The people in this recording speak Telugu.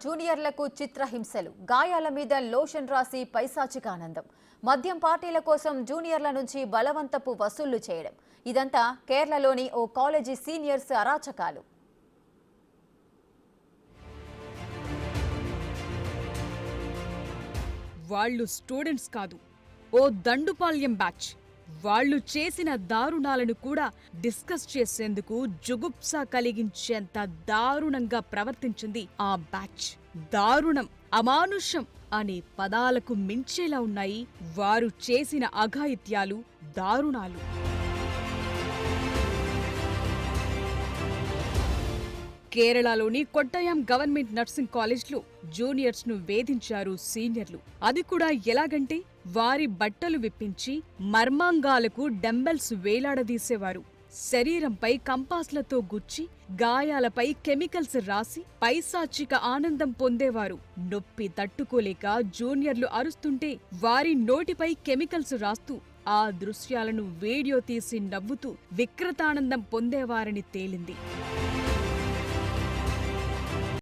జూనియర్లకు చిత్రహింసలు, గాయాల మీద లోషన్ రాసి పైశాచిక ఆనందం, మద్యం పార్టీల కోసం జూనియర్ల నుంచి బలవంతపు వసూళ్లు చేయడం. ఇదంతా కేరళలోని ఓ కాలేజీ సీనియర్స్ అరాచకాలు. వాళ్ళు స్టూడెంట్స్ కాదు, ఓ దండుపాల్యం బ్యాచ్. వాళ్ళు చేసిన దారుణాలను కూడా డిస్కస్ చేసేందుకు జుగుప్స కలిగించేంత దారుణంగా ప్రవర్తించింది ఆ బ్యాచ్. దారుణం, అమానుషం అనే పదాలకు మించేలా ఉన్నాయి వారు చేసిన అఘాయిత్యాలు, దారుణాలు. కేరళలోని కొట్టయం గవర్నమెంట్ నర్సింగ్ కాలేజ్లో జూనియర్స్ ను వేధించారు సీనియర్లు. అది కూడా ఎలాగంటే వారి బట్టలు విప్పించి మర్మాంగాలకు డంబెల్స్ వేలాడదీసేవారు. శరీరంపై కంపాస్లతో గుచ్చి గాయాలపై కెమికల్స్ రాసి పైశాచిక ఆనందం పొందేవారు. నొప్పి తట్టుకోలేక జూనియర్లు అరుస్తుంటే వారి నోటిపై కెమికల్స్ రాస్తూ ఆ దృశ్యాలను వీడియో తీసి నవ్వుతూ వికృతానందం పొందేవారని తేలింది.